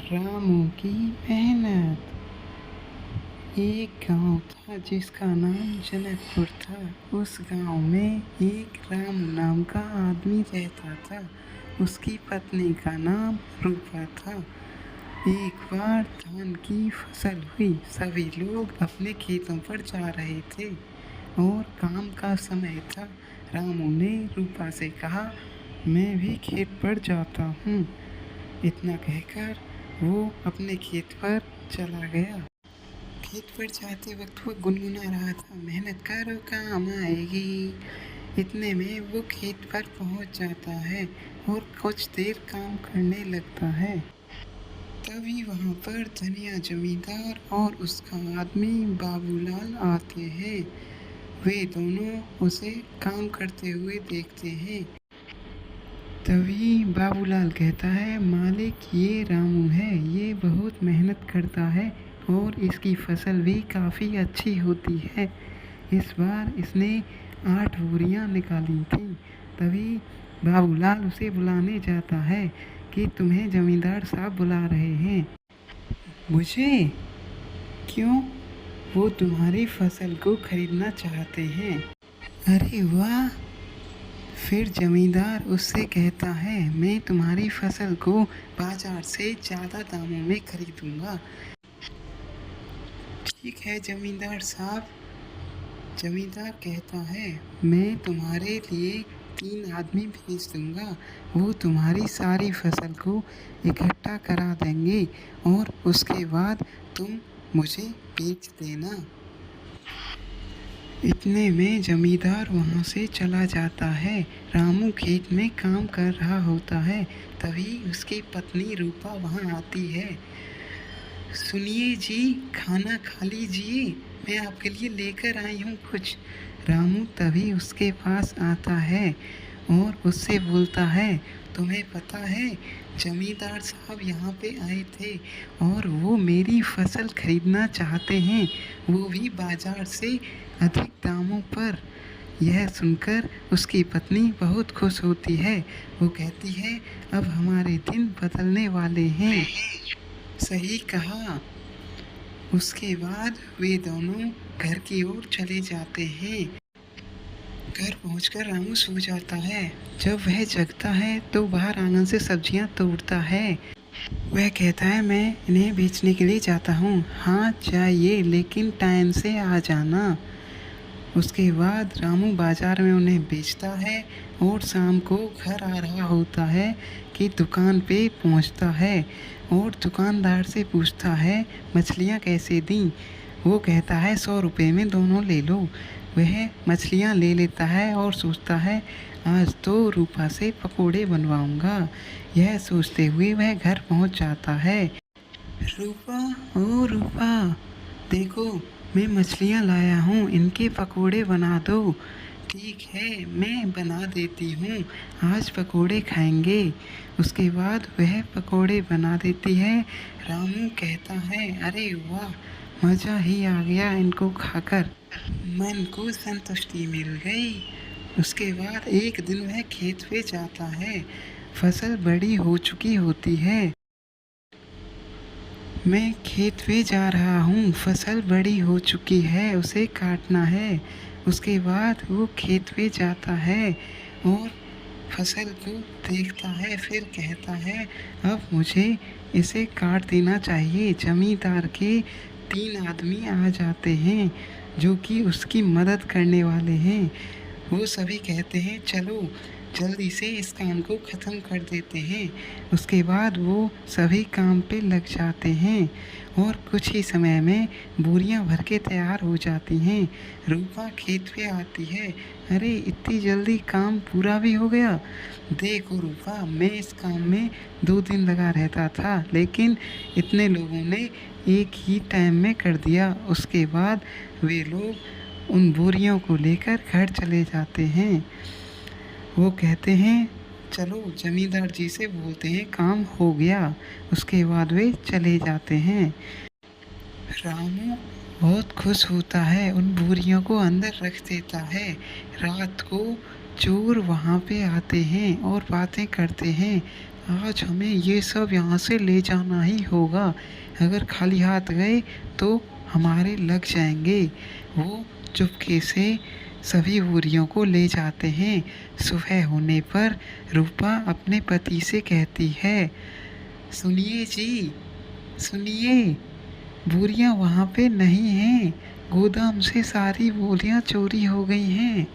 रामू की मेहनत। एक गांव था जिसका नाम जनकपुर था। उस गांव में एक रामू नाम का आदमी रहता था। उसकी पत्नी का नाम रूपा था। एक बार धान की फसल हुई। सभी लोग अपने खेतों पर जा रहे थे और काम का समय था। रामू ने रूपा से कहा, मैं भी खेत पर जाता हूँ। इतना कहकर वो अपने खेत पर चला गया। खेत पर जाते वक्त वो गुनगुना रहा था, मेहनत करो काम आएगी। इतने में वो खेत पर पहुंच जाता है और कुछ देर काम करने लगता है। तभी वहां पर धनिया जमींदार और उसका आदमी बाबूलाल आते हैं। वे दोनों उसे काम करते हुए देखते हैं। तभी बाबूलाल कहता है, मालिक ये रामू है, ये बहुत मेहनत करता है और इसकी फसल भी काफ़ी अच्छी होती है। इस बार इसने 8 बोरियां निकाली थी। तभी बाबूलाल उसे बुलाने जाता है कि तुम्हें जमींदार साहब बुला रहे हैं। मुझे? क्यों? वो तुम्हारी फसल को खरीदना चाहते हैं। अरे वाह! फिर जमींदार उससे कहता है, मैं तुम्हारी फसल को बाजार से ज़्यादा दामों में खरीदूंगा। ठीक है जमींदार साहब। जमींदार कहता है, मैं तुम्हारे लिए 3 आदमी भेज दूंगा। वो तुम्हारी सारी फसल को इकट्ठा करा देंगे और उसके बाद तुम मुझे बेच देना। इतने में जमींदार वहाँ से चला जाता है। रामू खेत में काम कर रहा होता है। तभी उसकी पत्नी रूपा वहाँ आती है। सुनिए जी, खाना खा लीजिए, मैं आपके लिए लेकर आई हूँ कुछ। रामू तभी उसके पास आता है और उससे बोलता है, तुम्हें पता है जमींदार साहब यहाँ पे आए थे और वो मेरी फसल खरीदना चाहते हैं, वो भी बाजार से अधिक दामों पर। यह सुनकर उसकी पत्नी बहुत खुश होती है। वो कहती है, अब हमारे दिन बदलने वाले हैं। सही कहा। उसके बाद वे दोनों घर की ओर चले जाते हैं। घर पहुंचकर रामू सो जाता है। जब वह जगता है तो बाहर आंगन से सब्जियां तोड़ता है। वह कहता है, मैं इन्हें बेचने के लिए जाता हूँ। हाँ जाइए, लेकिन टाइम से आ जाना। उसके बाद रामू बाजार में उन्हें बेचता है और शाम को घर आ रहा होता है कि दुकान पे पहुंचता है और दुकानदार से पूछता है, मछलियाँ कैसे दी? वो कहता है, 100 रुपये में दोनों ले लो। वह मछलियाँ ले लेता है और सोचता है, आज तो रूपा से पकोड़े बनवाऊंगा। यह सोचते हुए वह घर पहुंच जाता है। रूपा, ओ रूपा, देखो मैं मछलियाँ लाया हूँ, इनके पकोड़े बना दो। ठीक है, मैं बना देती हूँ, आज पकोड़े खाएंगे। उसके बाद वह पकोड़े बना देती है। रामू कहता है, अरे वाह, मज़ा ही आ गया इनको खाकर, मन को संतुष्टि मिल गई। उसके बाद एक दिन वह खेत पे जाता है। फसल बड़ी हो चुकी होती है। मैं खेत पे जा रहा हूँ, फसल बड़ी हो चुकी है, उसे काटना है। उसके बाद वो खेत पे जाता है और फसल को देखता है, फिर कहता है, अब मुझे इसे काट देना चाहिए। जमींदार के 3 आदमी आ जाते हैं जो कि उसकी मदद करने वाले हैं। वो सभी कहते हैं, चलो जल्दी से इस काम को ख़त्म कर देते हैं। उसके बाद वो सभी काम पे लग जाते हैं और कुछ ही समय में बोरियां भर के तैयार हो जाती हैं। रूपा खेत पे आती है। अरे इतनी जल्दी काम पूरा भी हो गया। देखो रूपा, मैं इस काम में 2 दिन लगा रहता था, लेकिन इतने लोगों ने एक ही टाइम में कर दिया। उसके बाद वे लोग उन बोरियों को लेकर घर चले जाते हैं। वो कहते हैं, चलो जमींदार जी से बोलते हैं काम हो गया। उसके बाद वे चले जाते हैं। रामू बहुत खुश होता है, उन बोरियों को अंदर रख देता है। रात को चोर वहाँ पे आते हैं और बातें करते हैं। आज हमें ये सब यहाँ से ले जाना ही होगा। अगर खाली हाथ गए तो हमारे लग जाएंगे। वो चुपके से सभी बोरियों को ले जाते हैं। सुबह होने पर रूपा अपने पति से कहती है, सुनिए जी, सुनिए, बोरियां वहाँ पे नहीं हैं। गोदाम से सारी बोरियां चोरी हो गई हैं।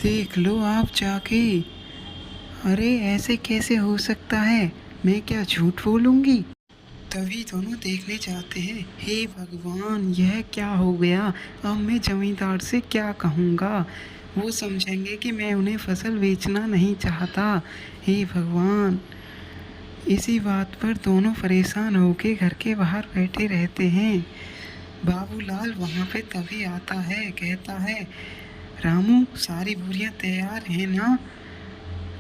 देख लो आप जाके। अरे ऐसे कैसे हो सकता है? मैं क्या झूठ बोलूँगी? तभी दोनों देखने जाते हैं। हे भगवान, यह क्या हो गया? अब मैं जमींदार से क्या कहूँगा? वो समझेंगे कि मैं उन्हें फसल बेचना नहीं चाहता। हे भगवान। इसी बात पर दोनों परेशान होकर घर के बाहर बैठे रहते हैं। बाबूलाल वहाँ पे तभी आता है, कहता है, रामू सारी बोरियां तैयार हैं ना?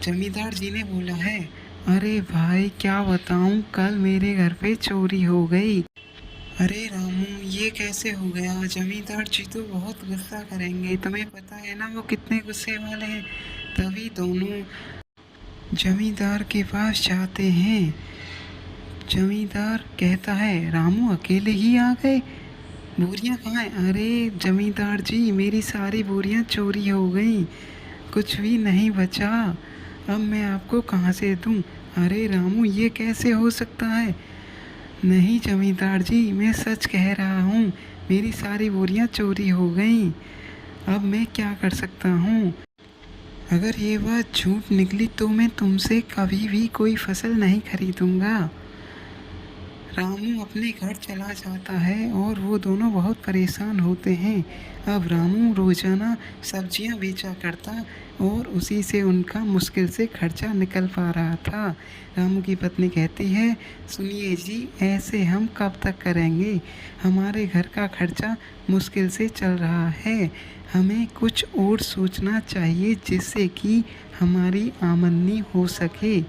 जमींदार जी ने बोला है। अरे भाई क्या बताऊं, कल मेरे घर पे चोरी हो गई। अरे रामू ये कैसे हो गया? जमींदार जी तो बहुत गुस्सा करेंगे, तुम्हें पता है ना वो कितने गुस्से वाले हैं। तभी दोनों जमींदार के पास जाते हैं। जमींदार कहता है, रामू अकेले ही आ गए? बोरियां कहाँ हैं? अरे जमींदार जी मेरी सारी बोरियां चोरी हो गई, कुछ भी नहीं बचा। अब मैं आपको कहाँ से दूँ? अरे रामू ये कैसे हो सकता है? नहीं जमींदार जी मैं सच कह रहा हूँ, मेरी सारी बोरियां चोरी हो गई। अब मैं क्या कर सकता हूँ? अगर ये बात झूठ निकली तो मैं तुमसे कभी भी कोई फसल नहीं खरीदूँगा। रामू अपने घर चला जाता है और वो दोनों बहुत परेशान होते हैं। अब रामू रोज़ाना सब्जियां बेचा करता और उसी से उनका मुश्किल से खर्चा निकल पा रहा था। रामू की पत्नी कहती है, सुनिए जी ऐसे हम कब तक करेंगे? हमारे घर का खर्चा मुश्किल से चल रहा है। हमें कुछ और सोचना चाहिए जिससे कि हमारी आमदनी हो सके।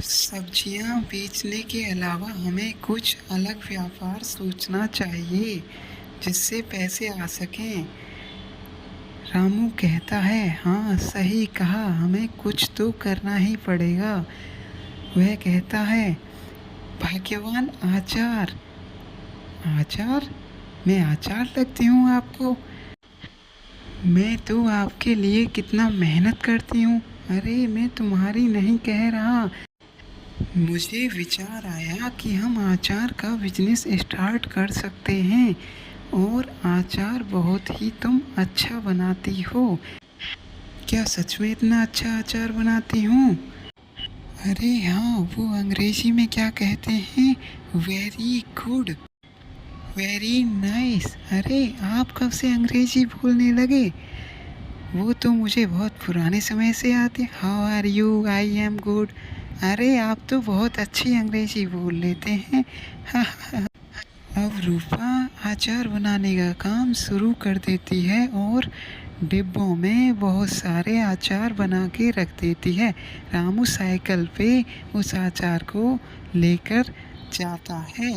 सब्जियां बेचने के अलावा हमें कुछ अलग व्यापार सोचना चाहिए जिससे पैसे आ सकें। रामू कहता है, हाँ सही कहा, हमें कुछ तो करना ही पड़ेगा। वह कहता है, भाग्यवान आचार। आचार? मैं आचार लगती हूँ आपको? मैं तो आपके लिए कितना मेहनत करती हूँ। अरे मैं तुम्हारी नहीं कह रहा। मुझे विचार आया कि हम आचार का बिजनेस स्टार्ट कर सकते हैं और आचार बहुत ही तुम अच्छा बनाती हो। क्या सच में इतना अच्छा अचार बनाती हूँ? अरे हाँ, वो अंग्रेजी में क्या कहते हैं? Very good, very nice. अरे आप कब से अंग्रेजी बोलने लगे? वो तो मुझे बहुत पुराने समय से आते। How are you? I am good. अरे आप तो बहुत अच्छी अंग्रेजी बोल लेते हैं। अब रूपा अचार बनाने का काम शुरू कर देती है और डिब्बों में बहुत सारे अचार बना के रख देती है। रामू साइकिल पे उस अचार को लेकर जाता है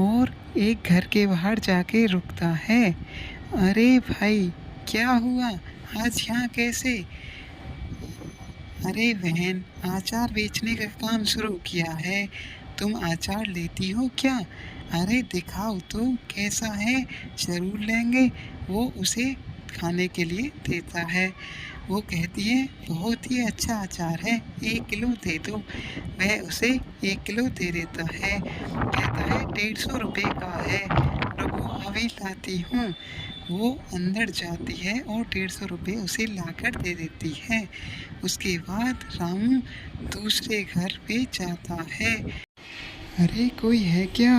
और एक घर के बाहर जाके रुकता है। अरे भाई क्या हुआ? आज यहाँ कैसे? अरे बहन, अचार बेचने का काम शुरू किया है, तुम अचार लेती हो क्या? अरे दिखाओ तो कैसा है, ज़रूर लेंगे। वो उसे खाने के लिए देता है। वो कहती है, बहुत ही अच्छा अचार है, 1 किलो दे दो। वह उसे 1 किलो दे देता है। कहता है, 150 रुपये का है, रुको अभी लाती हूँ। वो अंदर जाती है और 150 रुपये उसे लाकर दे देती है। उसके बाद रामू दूसरे घर पे जाता है। अरे कोई है क्या?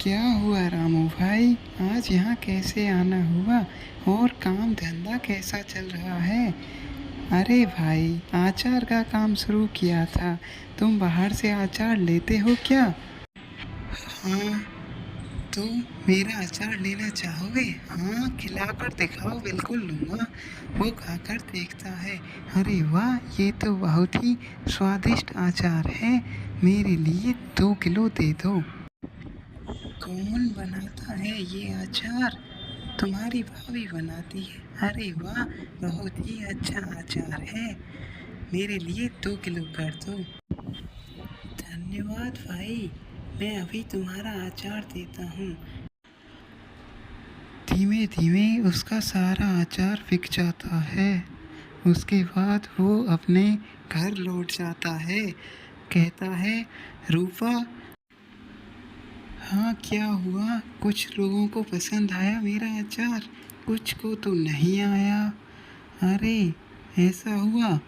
क्या हुआ रामू भाई, आज यहाँ कैसे आना हुआ और काम धंधा कैसा चल रहा है? अरे भाई अचार का काम शुरू किया था, तुम बाहर से अचार लेते हो क्या? हाँ, तो मेरा अचार लेना चाहोगे? हाँ खिलाकर दिखाओ, बिल्कुल लूँगा। वो खाकर देखता है, अरे वाह ये तो बहुत ही स्वादिष्ट अचार है, मेरे लिए 2 किलो दे दो। कौन बनाता है ये अचार? तुम्हारी भाभी बनाती है। अरे वाह बहुत ही अच्छा अचार है, मेरे लिए 2 किलो कर दो। धन्यवाद भाई, मैं अभी तुम्हारा अचार देता हूँ। धीमे धीमे उसका सारा अचार बिक जाता है। उसके बाद वो अपने घर लौट जाता है। कहता है, रूपा, हाँ क्या हुआ? कुछ लोगों को पसंद आया मेरा अचार, कुछ को तो नहीं आया। अरे ऐसा हुआ?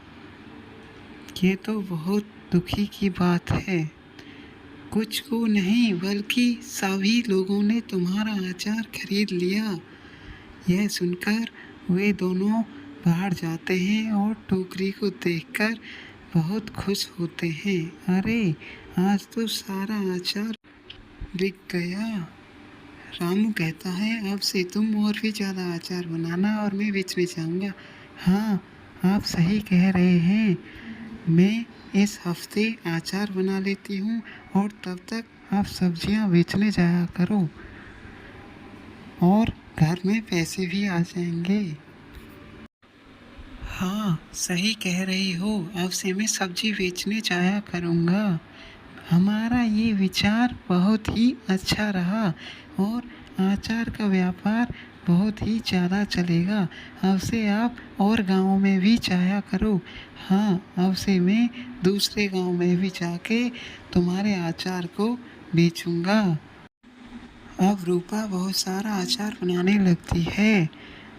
ये तो बहुत दुखी की बात है। कुछ को नहीं बल्कि सभी लोगों ने तुम्हारा अचार खरीद लिया। यह सुनकर वे दोनों बाहर जाते हैं और टोकरी को देखकर बहुत खुश होते हैं। अरे आज तो सारा अचार बिक गया। रामू कहता है, अब से तुम और भी ज़्यादा अचार बनाना और मैं बेचने जाऊँगा। हाँ आप सही कह रहे हैं, मैं इस हफ्ते अचार बना लेती हूँ और तब तक आप सब्जियाँ बेचने जाया करो और घर में पैसे भी आ जाएंगे। हाँ सही कह रही हो, अब से मैं सब्जी बेचने जाया करूँगा। हमारा ये विचार बहुत ही अच्छा रहा और अचार का व्यापार बहुत ही ज़्यादा चलेगा। अब से आप और गाँव में भी जाया करो। हाँ अब से मैं दूसरे गाँव में भी जाके तुम्हारे अचार को बेचूँगा। अब रूपा बहुत सारा अचार बनाने लगती है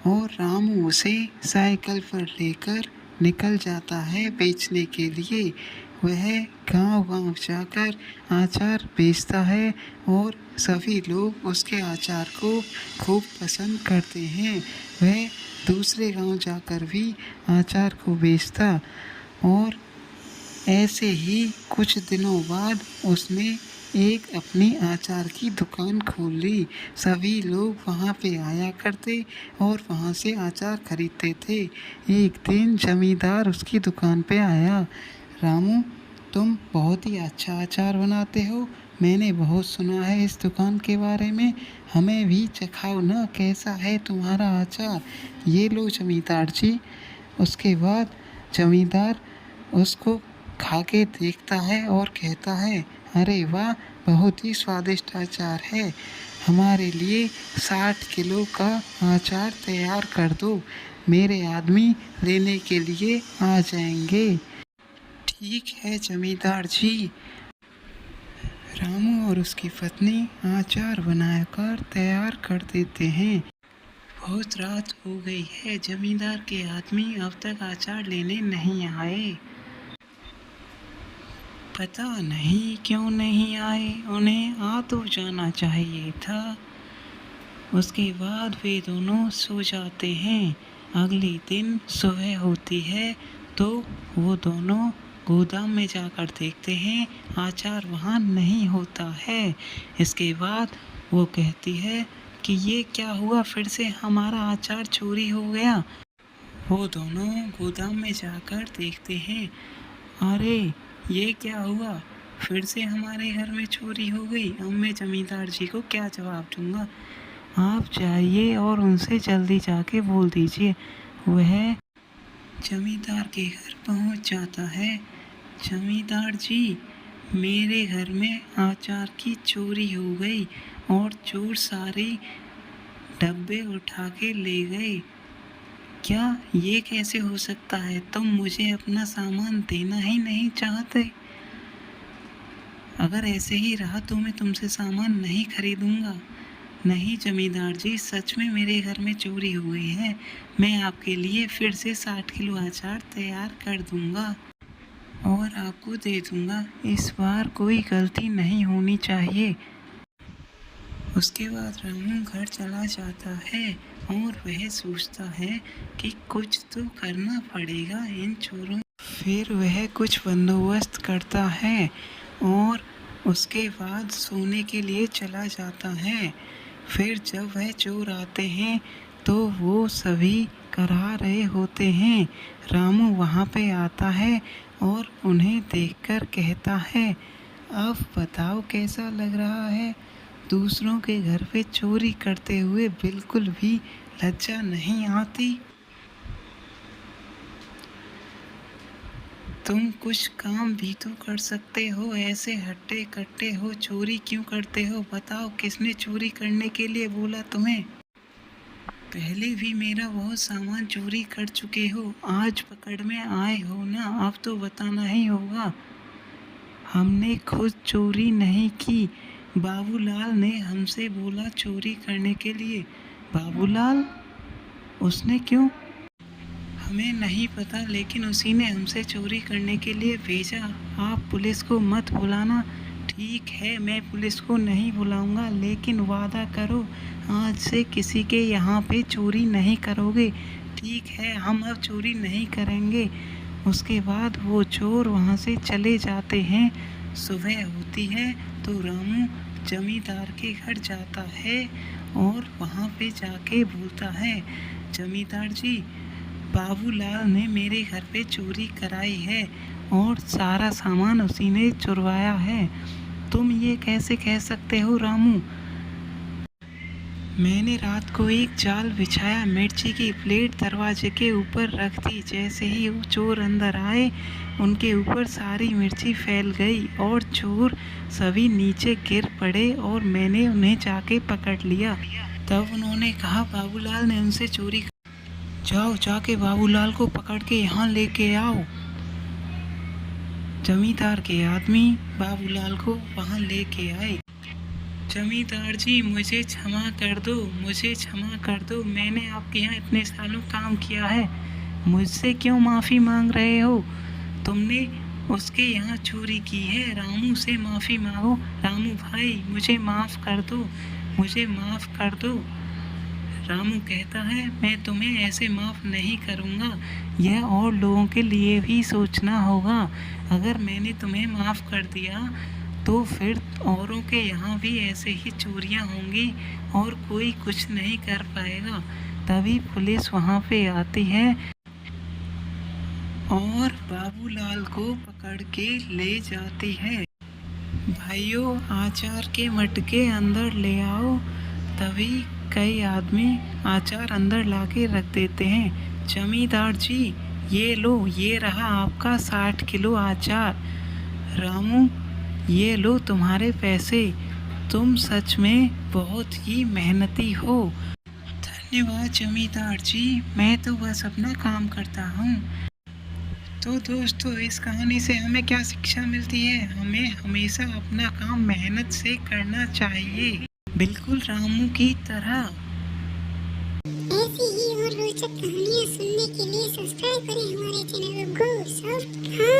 और रामू उसे साइकिल पर लेकर निकल जाता है बेचने के लिए। वह गांव-गांव जाकर अचार बेचता है और सभी लोग उसके अचार को खूब पसंद करते हैं। वह दूसरे गांव जाकर भी अचार को बेचता और ऐसे ही कुछ दिनों बाद उसने एक अपनी अचार की दुकान खोल ली। सभी लोग वहाँ पे आया करते और वहाँ से अचार खरीदते थे। एक दिन जमींदार उसकी दुकान पे आया। रामू, तुम बहुत ही अच्छा अचार बनाते हो, मैंने बहुत सुना है इस दुकान के बारे में, हमें भी चखाओ ना, कैसा है तुम्हारा अचार? ये लो जमींदार जी। उसके बाद जमींदार उसको खा के देखता है और कहता है, अरे वाह, बहुत ही स्वादिष्ट अचार है, हमारे लिए 60 किलो का अचार तैयार कर दो, मेरे आदमी लेने के लिए आ जाएंगे। ठीक है जमींदार जी। रामू और उसकी पत्नी अचार बनाकर तैयार कर देते हैं। बहुत रात हो गई है, जमींदार के आदमी अब तक अचार लेने नहीं आए। पता नहीं क्यों नहीं आए, उन्हें आ तो जाना चाहिए था। उसके बाद वे दोनों सो जाते हैं। अगले दिन सुबह होती है तो वो दोनों गोदाम में जाकर देखते हैं, अचार वहाँ नहीं होता है। इसके बाद वो कहती है कि ये क्या हुआ, फिर से हमारा अचार चोरी हो गया। वो दोनों गोदाम में जाकर देखते हैं, अरे ये क्या हुआ, फिर से हमारे घर में चोरी हो गई। अब मैं जमींदार जी को क्या जवाब दूंगा? आप जाइए और उनसे जल्दी जाके बोल दीजिए। वह जमींदार के घर पहुंच जाता है। जमींदार जी, मेरे घर में अचार की चोरी हो गई और चोर सारे डब्बे उठा के ले गए। क्या ये कैसे हो सकता है? तुम मुझे अपना सामान देना ही नहीं चाहते? अगर ऐसे ही रहा तो मैं तुमसे सामान नहीं खरीदूंगा। नहीं जमींदार जी, सच में मेरे घर में चोरी हो गई है, मैं आपके लिए फिर से 60 किलो अचार तैयार कर दूंगा और आपको दे दूंगा। इस बार कोई गलती नहीं होनी चाहिए। उसके बाद रामू घर चला जाता है और वह सोचता है कि कुछ तो करना पड़ेगा इन चोरों। फिर वह कुछ बंदोबस्त करता है और उसके बाद सोने के लिए चला जाता है। फिर जब वह चोर आते हैं तो वो सभी करा रहे होते हैं। रामू वहाँ पे आता है और उन्हें देखकर कहता है, अब बताओ कैसा लग रहा है? दूसरों के घर पे चोरी करते हुए बिल्कुल भी लज्जा नहीं आती? तुम कुछ काम भी तो कर सकते हो, ऐसे हट्टे कट्टे हो, चोरी क्यों करते हो? बताओ किसने चोरी करने के लिए बोला तुम्हें? पहले भी मेरा बहुत सामान चोरी कर चुके हो, आज पकड़ में आए हो ना, अब तो बताना ही होगा। हमने खुद चोरी नहीं की, बाबूलाल ने हमसे बोला चोरी करने के लिए। बाबूलाल? उसने क्यों? हमें नहीं पता, लेकिन उसी ने हमसे चोरी करने के लिए भेजा। आप पुलिस को मत बुलाना। ठीक है, मैं पुलिस को नहीं बुलाऊंगा, लेकिन वादा करो आज से किसी के यहाँ पे चोरी नहीं करोगे। ठीक है, हम अब चोरी नहीं करेंगे। उसके बाद वो चोर वहाँ से चले जाते हैं। सुबह होती है तो रामू जमींदार के घर जाता है और वहाँ पे जाके बोलता है, जमींदार जी, बाबूलाल ने मेरे घर पे चोरी कराई है और सारा सामान उसी ने चुरवाया है। तुम ये कैसे कह सकते हो रामू? मैंने रात को एक जाल बिछाया, मिर्ची की प्लेट दरवाजे के ऊपर रख दी। जैसे ही वो चोर अंदर आए, उनके ऊपर सारी मिर्ची फैल गई और चोर सभी नीचे गिर पड़े और मैंने उन्हें जाके पकड़ लिया। तब उन्होंने कहा, बाबूलाल ने उनसे चोरी। जाओ, जाके बाबूलाल को पकड़ के यहाँ लेके आओ। जमींदार के आदमी बाबूलाल को वहाँ लेके आए। जमींदार जी, मुझे क्षमा कर दो, मुझे क्षमा कर दो। मैंने आपके यहाँ इतने सालों काम किया है, मुझसे क्यों माफ़ी मांग रहे हो? तुमने उसके यहाँ चोरी की है, रामू से माफ़ी मांगो। रामू भाई, मुझे माफ़ कर दो, मुझे माफ़ कर दो। रामू कहता है, मैं तुम्हें ऐसे माफ़ नहीं करूँगा, यह और लोगों के लिए भी सोचना होगा। अगर मैंने तुम्हें माफ़ कर दिया तो फिर औरों के यहाँ भी ऐसे ही चोरियाँ होंगी और कोई कुछ नहीं कर पाएगा। तभी पुलिस वहाँ पे आती है और बाबूलाल को पकड़ के ले जाती है। भाइयों, आचार के मटके अंदर ले आओ। तभी कई आदमी आचार अंदर लाके रख देते हैं। जमींदार जी, ये लो, ये रहा आपका 60 किलो आचार। रामू, ये लो तुम्हारे पैसे, तुम सच में बहुत ही मेहनती हो। धन्यवाद जमींदार जी, मैं तो बस अपना काम करता हूँ। तो दोस्तों, इस कहानी से हमें क्या शिक्षा मिलती है? हमें हमेशा अपना काम मेहनत से करना चाहिए, बिल्कुल रामू की तरह। ऐसी ही और रोचक कहानियाँ सुनने के लिए सब्सक्राइब करें हमारे चैनल को।